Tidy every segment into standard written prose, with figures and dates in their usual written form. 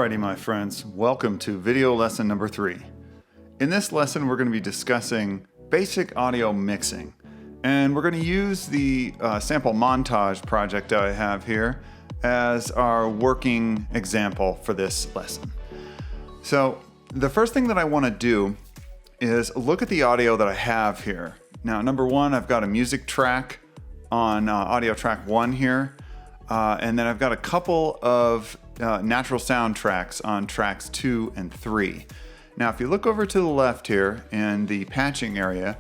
Alrighty, my friends, welcome to video lesson number 3. In this lesson, we're going to be discussing basic audio mixing, and we're going to use the sample montage project I have here as our working example for this lesson. So the first thing that I want to do is look at the audio that I have here. Now, number one, I've got a music track on audio track 1 here, and then I've got a couple of natural sound tracks on tracks 2 and 3. Now, if you look over to the left here in the patching area,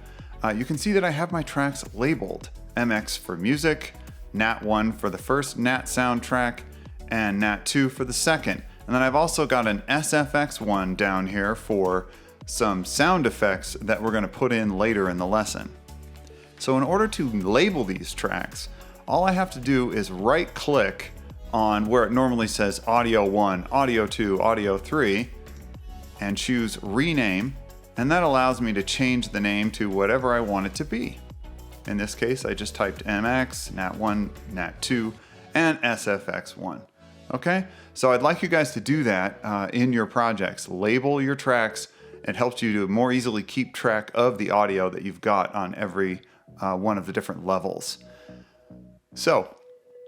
you can see that I have my tracks labeled. MX for music, Nat1 for the first Nat sound track, and Nat2 for the second. And then I've also got an SFX1 down here for some sound effects that we're going to put in later in the lesson. So in order to label these tracks, all I have to do is right click on where it normally says audio 1, audio 2, audio 3, and choose rename, and that allows me to change the name to whatever I want it to be. In this case, I just typed MX, Nat1, Nat2, and SFX1. Okay, so I'd like you guys to do that in your projects. Label your tracks. It helps you to more easily keep track of the audio that you've got on every one of the different levels. So,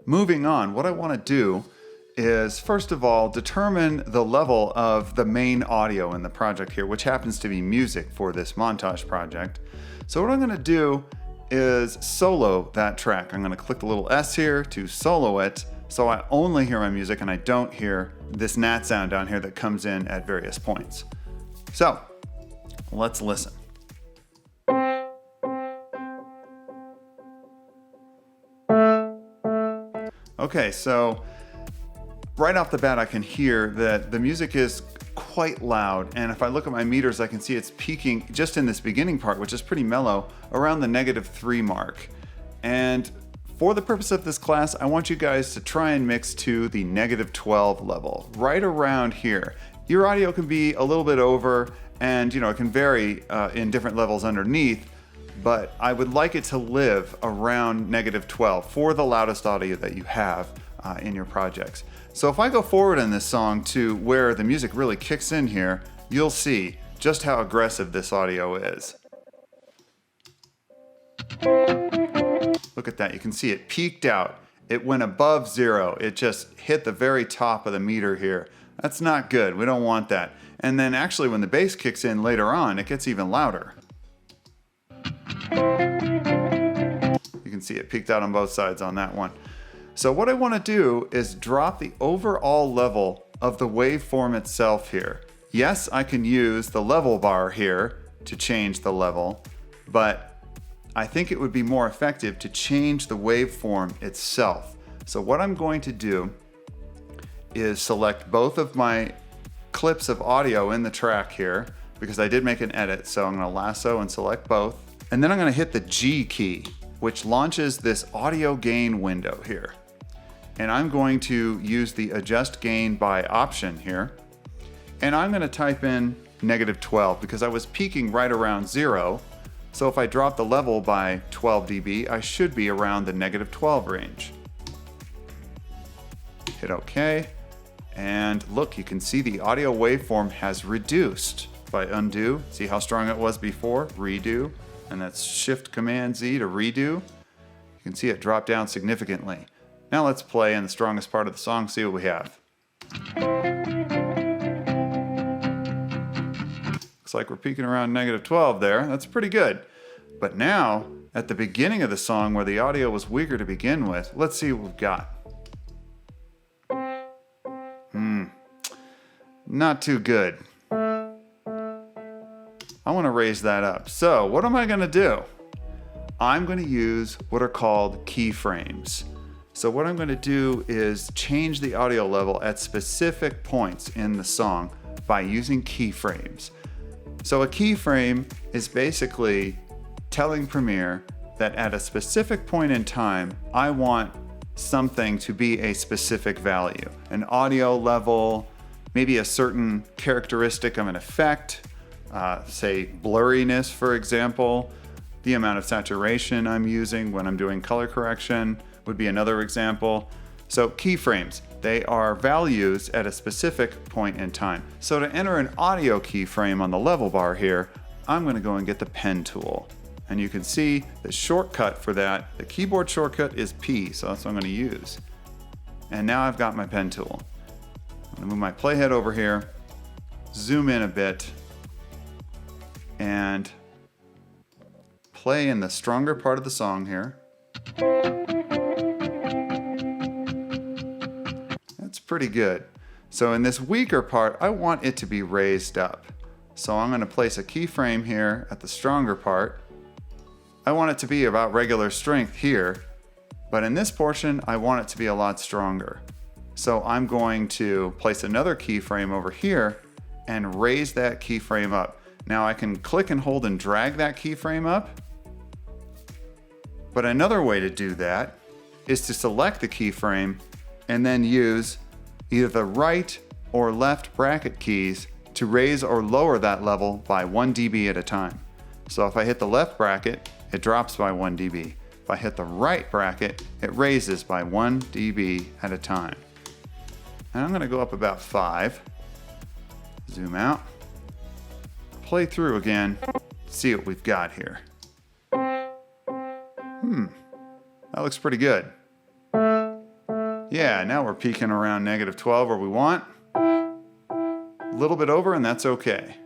moving on, what I want to do is, first of all, determine the level of the main audio in the project here, which happens to be music for this montage project. So what I'm going to do is solo that track. I'm going to click the little S here to solo it, so I only hear my music and I don't hear this Nat sound down here that comes in at various points. So, let's listen. Okay, so right off the bat I can hear that the music is quite loud, and if I look at my meters I can see it's peaking just in this beginning part, which is pretty mellow, around the -3 mark. And for the purpose of this class, I want you guys to try and mix to the -12 level, right around here. Your audio can be a little bit over, and it can vary in different levels underneath, but I would like it to live around -12 for the loudest audio that you have in your projects. So if I go forward in this song to where the music really kicks in here, you'll see just how aggressive this audio is. Look at that, you can see it peaked out. It went above 0. It just hit the very top of the meter here. That's not good, we don't want that. And then actually when the bass kicks in later on, it gets even louder. You can see it peaked out on both sides on that one. So what I want to do is drop the overall level of the waveform itself here. Yes, I can use the level bar here to change the level, but I think it would be more effective to change the waveform itself. So what I'm going to do is select both of my clips of audio in the track here, because I did make an edit, so I'm going to lasso and select both. And then I'm going to hit the G key, which launches this audio gain window here. And I'm going to use the adjust gain by option here. And I'm going to type in -12 because I was peaking right around 0. So if I drop the level by 12 dB, I should be around the -12 range. Hit OK. And look, you can see the audio waveform has reduced. If I undo, see how strong it was before? Redo. And that's Shift Command Z to redo. You can see it drop down significantly. Now let's play in the strongest part of the song, see what we have. Looks like we're peaking around -12 there. That's pretty good. But now, at the beginning of the song where the audio was weaker to begin with, let's see what we've got. Not too good. I want to raise that up. So what am I going to do? I'm going to use what are called keyframes. So what I'm going to do is change the audio level at specific points in the song by using keyframes. So a keyframe is basically telling Premiere that at a specific point in time, I want something to be a specific value. An audio level, maybe a certain characteristic of an effect, say blurriness, for example. The amount of saturation I'm using when I'm doing color correction would be another example. So keyframes, they are values at a specific point in time. So to enter an audio keyframe on the level bar here, I'm going to go and get the pen tool. And you can see the shortcut for that, the keyboard shortcut is P, so that's what I'm going to use. And now I've got my pen tool. I'm going to move my playhead over here, zoom in a bit, and play in the stronger part of the song here. That's pretty good. So in this weaker part, I want it to be raised up. So I'm going to place a keyframe here at the stronger part. I want it to be about regular strength here, but in this portion, I want it to be a lot stronger. So I'm going to place another keyframe over here and raise that keyframe up. Now I can click and hold and drag that keyframe up. But another way to do that is to select the keyframe and then use either the right or left bracket keys to raise or lower that level by 1 dB at a time. So if I hit the left bracket, it drops by 1 dB. If I hit the right bracket, it raises by 1 dB at a time. And I'm gonna go up about 5, zoom out, play through again, see what we've got here. That looks pretty good. Yeah, now we're peaking around -12 where we want. A little bit over, and that's okay.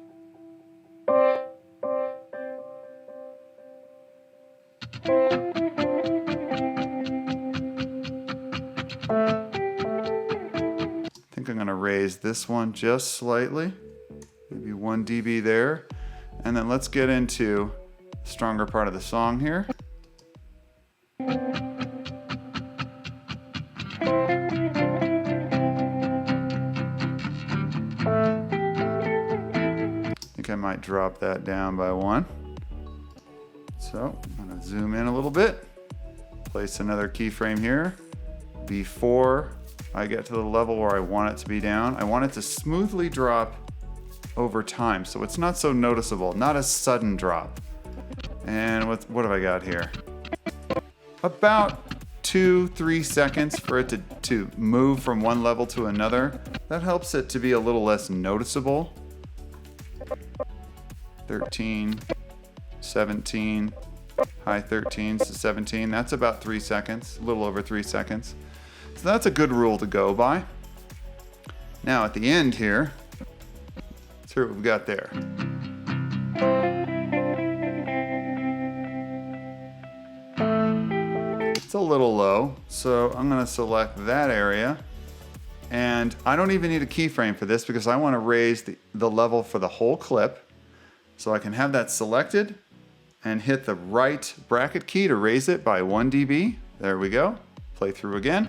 I think I'm going to raise this one just slightly, maybe 1 dB there. And then let's get into the stronger part of the song here. I might drop that down by 1. So I'm going to zoom in a little bit, place another keyframe here. Before I get to the level where I want it to be down, I want it to smoothly drop over time, so it's not so noticeable, not a sudden drop. And what have I got here? About 2-3 seconds for it to move from one level to another. That helps it to be a little less noticeable. 13, 17, high 13s to 17. That's about 3 seconds, a little over 3 seconds. So that's a good rule to go by. Now at the end here, let's hear what we've got there. It's a little low, so I'm going to select that area. And I don't even need a keyframe for this because I want to raise the level for the whole clip. So I can have that selected and hit the right bracket key to raise it by 1 dB. There we go. Play through again.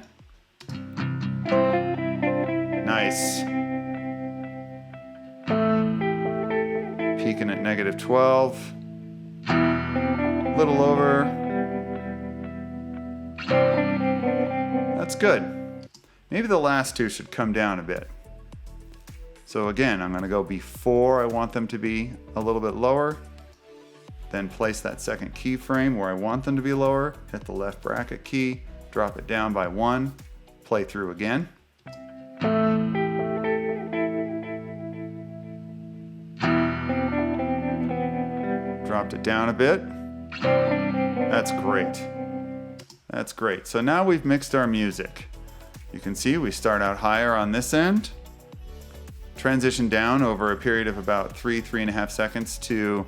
Nice. Peaking at -12. Little over. That's good. Maybe the last two should come down a bit. So again, I'm going to go before I want them to be a little bit lower, then place that second keyframe where I want them to be lower, hit the left bracket key, drop it down by 1, play through again. Dropped it down a bit. That's great. That's great. So now we've mixed our music. You can see we start out higher on this end, transition down over a period of about 3.5 seconds to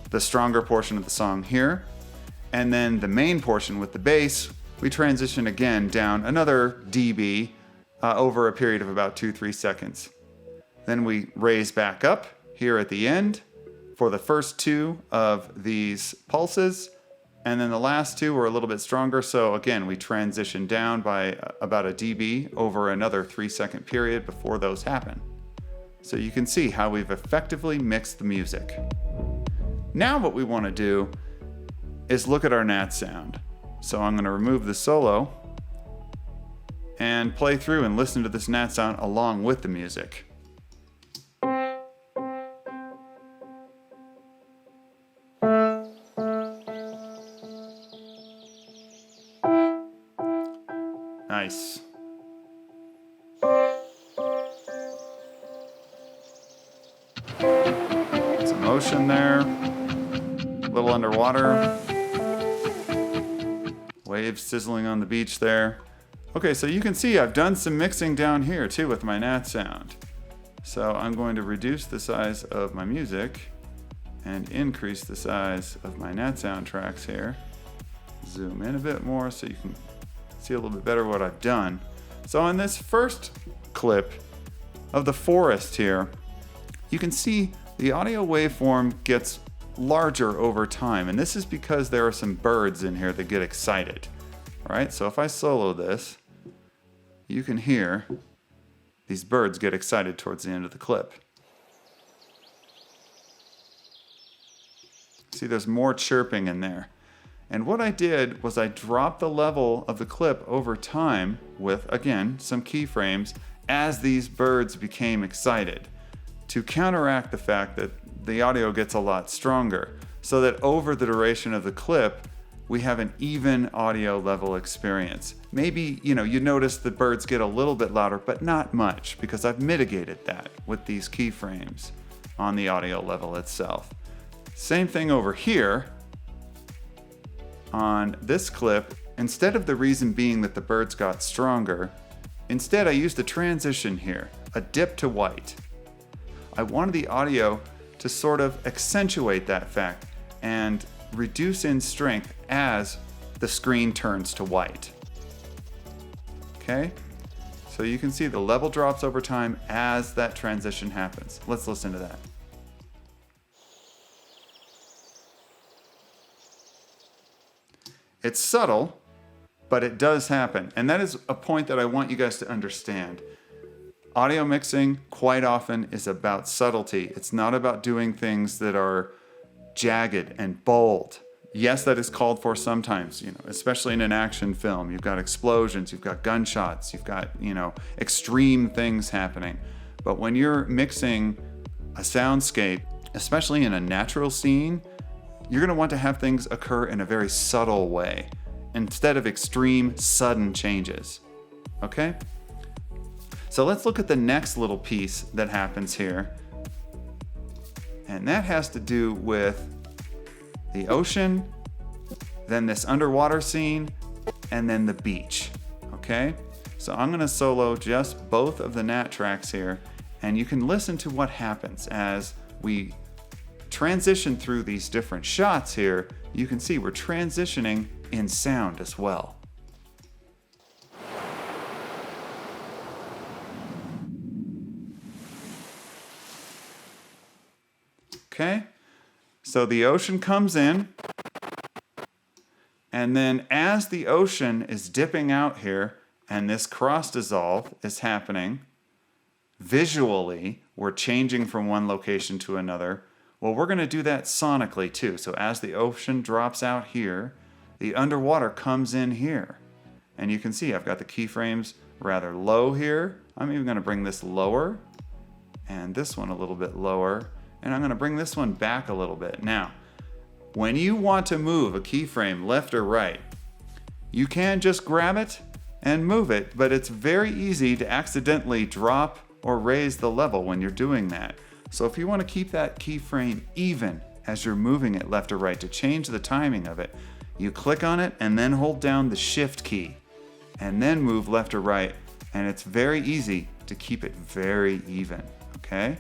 the stronger portion of the song here. And then the main portion with the bass, we transition again down another dB over a period of about 2-3 seconds. Then we raise back up here at the end for the first two of these pulses. And then the last two were a little bit stronger. So again, we transition down by about a dB over another 3-second period before those happen. So you can see how we've effectively mixed the music. Now what we want to do is look at our Nat sound. So I'm going to remove the solo and play through and listen to this Nat sound along with the music. Nice. ocean there, a little underwater, waves sizzling on the beach there. Okay, so you can see I've done some mixing down here too with my Nat sound. So I'm going to reduce the size of my music and increase the size of my Nat sound tracks here. Zoom in a bit more so you can see a little bit better what I've done. So in this first clip of the forest here, you can see the audio waveform gets larger over time, and this is because there are some birds in here that get excited. All right, so if I solo this, you can hear these birds get excited towards the end of the clip. See, there's more chirping in there. And what I did was I dropped the level of the clip over time with, again, some keyframes as these birds became excited to counteract the fact that the audio gets a lot stronger, so that over the duration of the clip, we have an even audio level experience. Maybe, you notice the birds get a little bit louder, but not much, because I've mitigated that with these keyframes on the audio level itself. Same thing over here on this clip. Instead of the reason being that the birds got stronger, instead I used a transition here, a dip to white. I wanted the audio to sort of accentuate that fact and reduce in strength as the screen turns to white. Okay? So you can see the level drops over time as that transition happens. Let's listen to that. It's subtle, but it does happen. And that is a point that I want you guys to understand. Audio mixing quite often is about subtlety. It's not about doing things that are jagged and bold. Yes, that is called for sometimes, especially in an action film. You've got explosions, you've got gunshots, you've got, extreme things happening. But when you're mixing a soundscape, especially in a natural scene, you're going to want to have things occur in a very subtle way instead of extreme, sudden changes. Okay? So let's look at the next little piece that happens here. And that has to do with the ocean, then this underwater scene, and then the beach. Okay? So I'm going to solo just both of the Nat tracks here, and you can listen to what happens as we transition through these different shots here. You can see we're transitioning in sound as well. Okay, so the ocean comes in, and then as the ocean is dipping out here and this cross dissolve is happening, visually we're changing from one location to another. Well, we're going to do that sonically too. So as the ocean drops out here, the underwater comes in here. And you can see I've got the keyframes rather low here. I'm even going to bring this lower and this one a little bit lower. And I'm going to bring this one back a little bit. Now, when you want to move a keyframe left or right, you can just grab it and move it, but it's very easy to accidentally drop or raise the level when you're doing that. So if you want to keep that keyframe even as you're moving it left or right to change the timing of it, you click on it and then hold down the Shift key and then move left or right, and it's very easy to keep it very even, okay?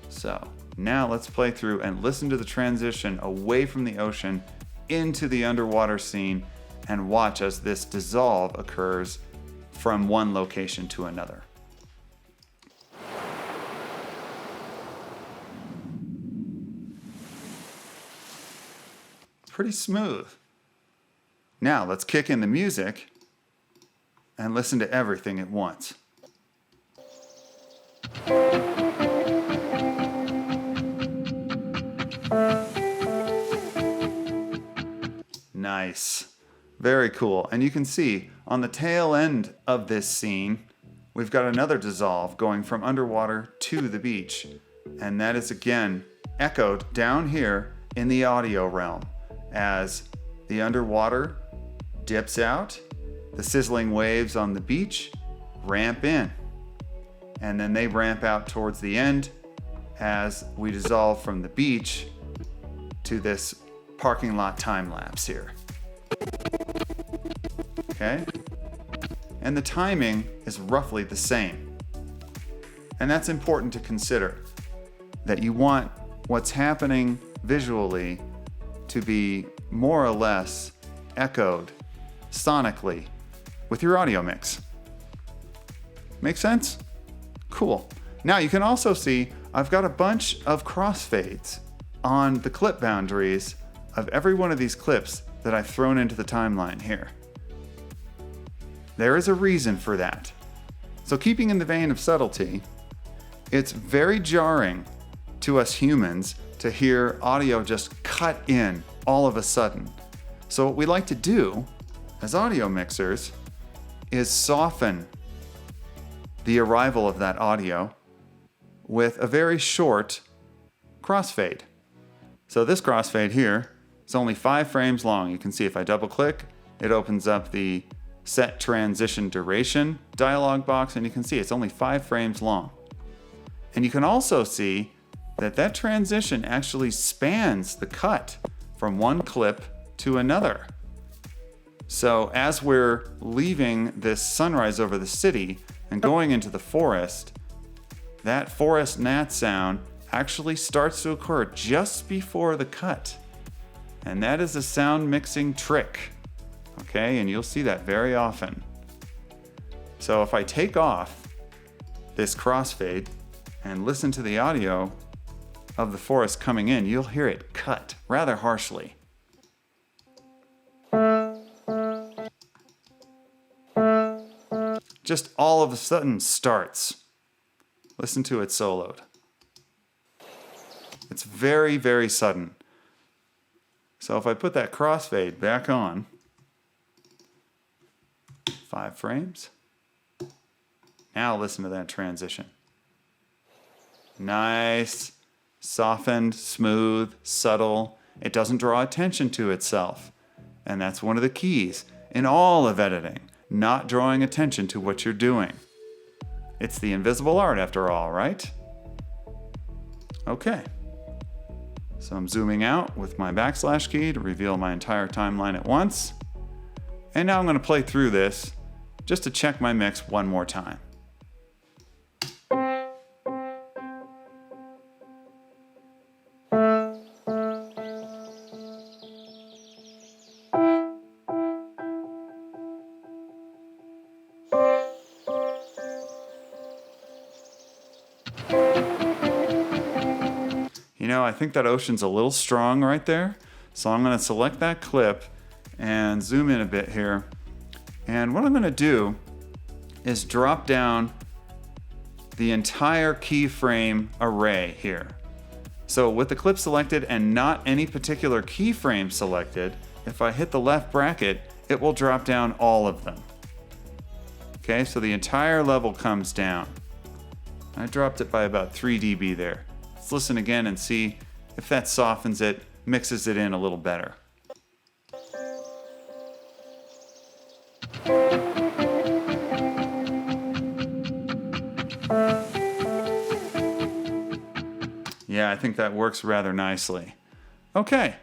So now let's play through and listen to the transition away from the ocean into the underwater scene and watch as this dissolve occurs from one location to another. Pretty smooth. Now let's kick in the music and listen to everything at once. Nice. Very cool. And you can see on the tail end of this scene, we've got another dissolve going from underwater to the beach. And that is again echoed down here in the audio realm as the underwater dips out, the sizzling waves on the beach ramp in, and then they ramp out towards the end as we dissolve from the beach to this parking lot time lapse here. Okay? And the timing is roughly the same. And that's important to consider, that you want what's happening visually to be more or less echoed sonically with your audio mix. Make sense? Cool. Now you can also see I've got a bunch of crossfades on the clip boundaries of every one of these clips that I've thrown into the timeline here. There is a reason for that. So keeping in the vein of subtlety, it's very jarring to us humans to hear audio just cut in all of a sudden. So what we like to do as audio mixers is soften the arrival of that audio with a very short crossfade. So this crossfade here is only 5 frames long. You can see if I double click, it opens up the set transition duration dialog box, and you can see it's only 5 frames long. And you can also see that that transition actually spans the cut from one clip to another. So as we're leaving this sunrise over the city and going into the forest, that forest gnat sound actually starts to occur just before the cut. And that is a sound mixing trick. Okay, and you'll see that very often. So if I take off this crossfade and listen to the audio of the forest coming in, you'll hear it cut rather harshly. Just all of a sudden starts. Listen to it soloed. It's very, very sudden. So if I put that crossfade back on, 5 frames. Now listen to that transition. Nice, softened, smooth, subtle. It doesn't draw attention to itself. And that's one of the keys in all of editing, not drawing attention to what you're doing. It's the invisible art after all, right? Okay. So I'm zooming out with my backslash key to reveal my entire timeline at once. And now I'm going to play through this just to check my mix one more time. You know, I think that ocean's a little strong right there. So I'm going to select that clip and zoom in a bit here. And what I'm going to do is drop down the entire keyframe array here. So with the clip selected and not any particular keyframe selected, if I hit the left bracket, it will drop down all of them. Okay, so the entire level comes down. I dropped it by about 3 dB there. Let's listen again and see if that softens it, mixes it in a little better. Yeah, I think that works rather nicely. Okay,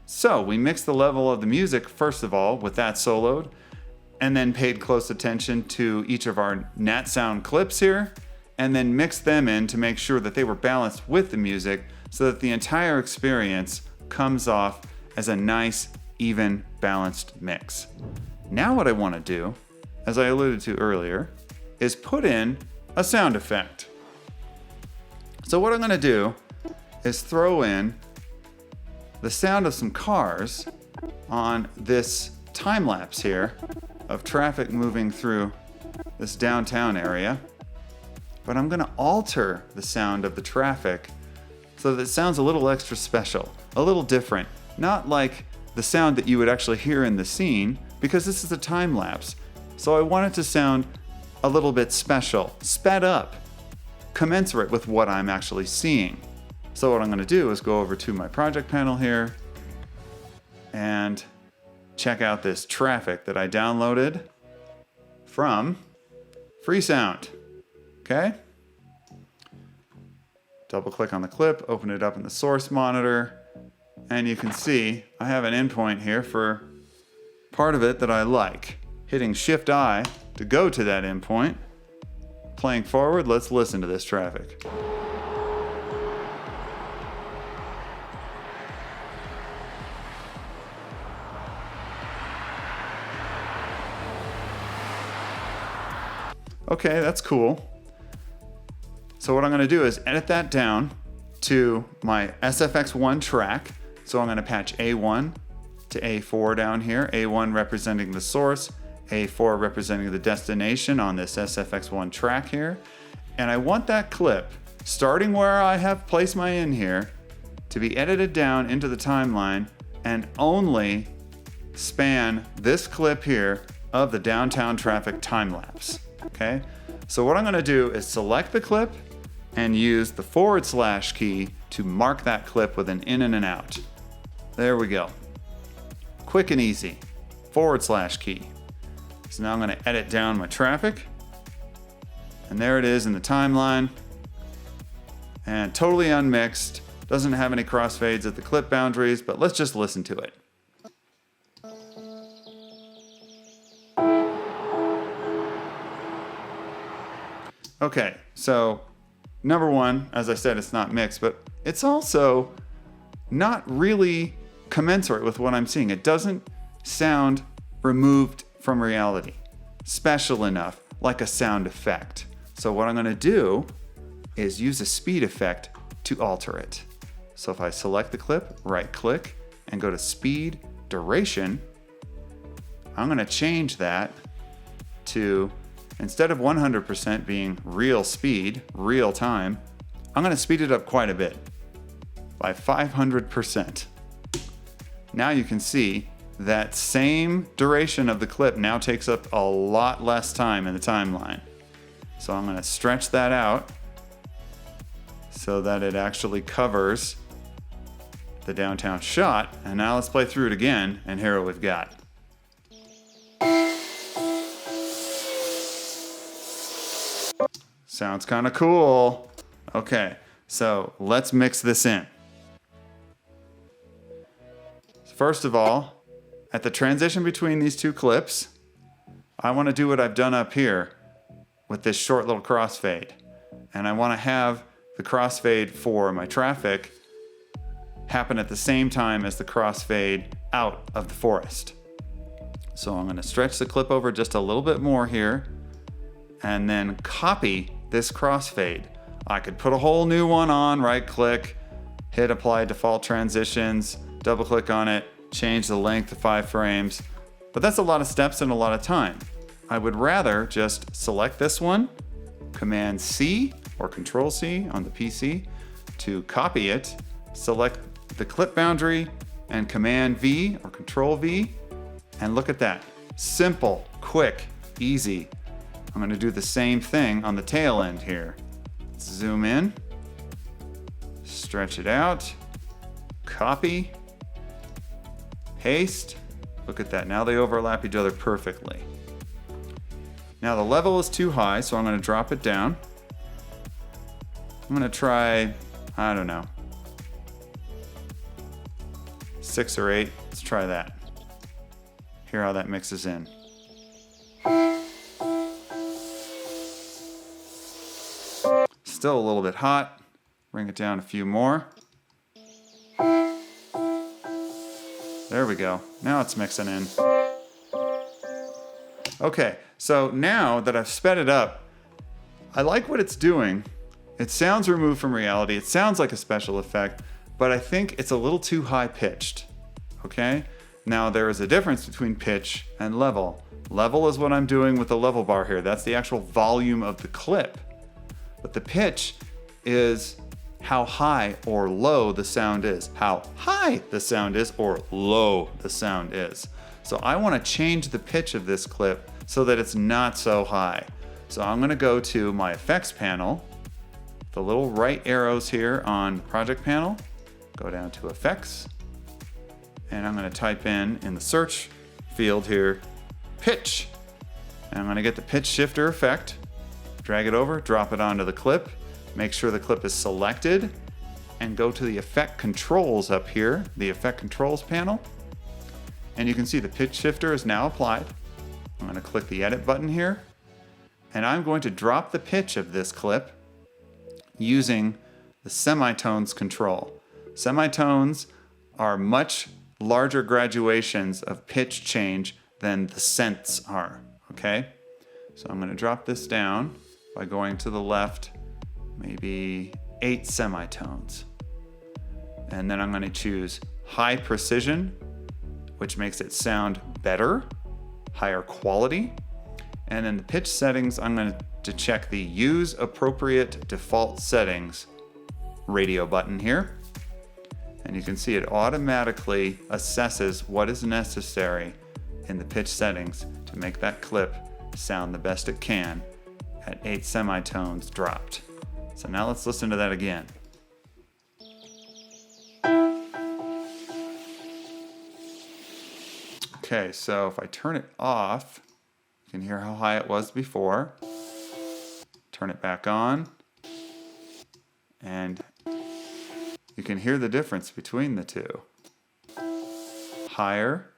so we mixed the level of the music first of all with that soloed, and then paid close attention to each of our gnat sound clips here, and then mixed them in to make sure that they were balanced with the music so that the entire experience comes off as a nice, even, balanced mix. Now what I want to do, as I alluded to earlier, is put in a sound effect. So what I'm going to do is throw in the sound of some cars on this time lapse here of traffic moving through this downtown area. But I'm going to alter the sound of the traffic so that it sounds a little extra special, a little different. Not like the sound that you would actually hear in the scene, because this is a time lapse. So I want it to sound a little bit special, sped up, commensurate with what I'm actually seeing. So what I'm going to do is go over to my project panel here and check out this traffic that I downloaded from Freesound. Okay? Double click on the clip, open it up in the source monitor, and you can see I have an endpoint here for part of it that I like. Hitting Shift-I to go to that endpoint. Playing forward, let's listen to this traffic. Okay, that's cool. So what I'm gonna do is edit that down to my SFX1 track. So I'm gonna patch A1 to A4 down here, A1 representing the source, A4 representing the destination on this SFX1 track here. And I want that clip, starting where I have placed my in here, to be edited down into the timeline and only span this clip here of the downtown traffic time lapse. Okay, so what I'm gonna do is select the clip and use the / key to mark that clip with an in and an out. There we go. Quick and easy, / key. So now I'm gonna edit down my traffic, and there it is in the timeline, and totally unmixed, doesn't have any crossfades at the clip boundaries, but let's just listen to it. Okay, so number one, as I said, it's not mixed, but it's also not really commensurate with what I'm seeing. It doesn't sound removed from reality, special enough, like a sound effect. So what I'm gonna do is use a speed effect to alter it. So if I select the clip, right click, and go to speed duration, I'm gonna change that to, instead of 100% being real speed, real time, I'm gonna speed it up quite a bit, by 500%. Now you can see that same duration of the clip now takes up a lot less time in the timeline. So I'm gonna stretch that out so that it actually covers the downtown shot. And now let's play through it again and hear what we've got. Sounds kind of cool. Okay, so let's mix this in. First of all, at the transition between these two clips, I want to do what I've done up here with this short little crossfade. And I want to have the crossfade for my traffic happen at the same time as the crossfade out of the forest. So I'm going to stretch the clip over just a little bit more here and then copy this crossfade. I could put a whole new one on, right click, hit apply default transitions, double click on it, change the length to 5 frames, but that's a lot of steps and a lot of time. I would rather just select this one, Command C or Control C on the PC to copy it, select the clip boundary and Command V or Control V, and look at that. Simple, quick, easy. I'm gonna do the same thing on the tail end here. Zoom in, stretch it out, copy, paste. Look at that, now they overlap each other perfectly. Now the level is too high, so I'm gonna drop it down. I'm gonna try, I don't know, 6 or 8, let's try that. Hear how that mixes in. Still a little bit hot. Bring it down a few more. There we go. Now it's mixing in. Okay, so now that I've sped it up, I like what it's doing. It sounds removed from reality. It sounds like a special effect, but I think it's a little too high pitched. Okay? Now there is a difference between pitch and level. Level is what I'm doing with the level bar here. That's the actual volume of the clip. But the pitch is how high or low the sound is. How high the sound is or low the sound is. So I want to change the pitch of this clip so that it's not so high. So I'm going to go to my effects panel, the little right arrows here on the project panel, go down to effects, and I'm going to type in the search field here, pitch. And I'm going to get the pitch shifter effect. Drag it over, drop it onto the clip, make sure the clip is selected, and go to the effect controls up here, the effect controls panel. And you can see the pitch shifter is now applied. I'm going to click the edit button here, and I'm going to drop the pitch of this clip using the semitones control. Semitones are much larger graduations of pitch change than the cents are, okay? So I'm going to drop this down by going to the left, maybe 8 semitones. And then I'm going to choose high precision, which makes it sound better, higher quality. And then the pitch settings, I'm going to check the use appropriate default settings radio button here. And you can see it automatically assesses what is necessary in the pitch settings to make that clip sound the best it can at 8 semitones dropped. So now let's listen to that again. Okay, so if I turn it off, you can hear how high it was before. Turn it back on, and you can hear the difference between the two. Higher,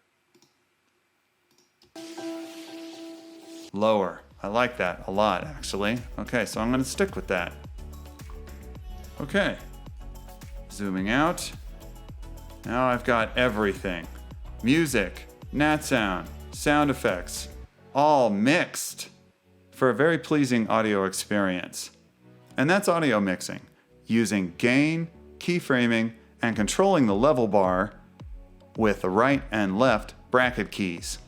lower. I like that a lot, actually. Okay, so I'm going to stick with that. Okay, zooming out. Now I've got everything. Music, nat sound, sound effects, all mixed for a very pleasing audio experience. And that's audio mixing, using gain, keyframing, and controlling the level bar with the right and left bracket keys.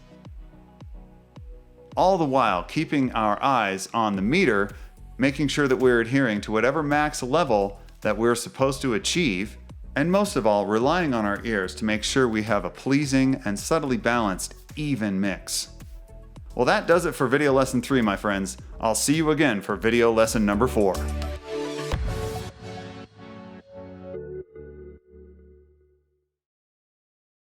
All the while keeping our eyes on the meter, making sure that we're adhering to whatever max level that we're supposed to achieve, and most of all, relying on our ears to make sure we have a pleasing and subtly balanced, even mix. Well, that does it for video lesson 3, my friends. I'll see you again for video lesson number 4.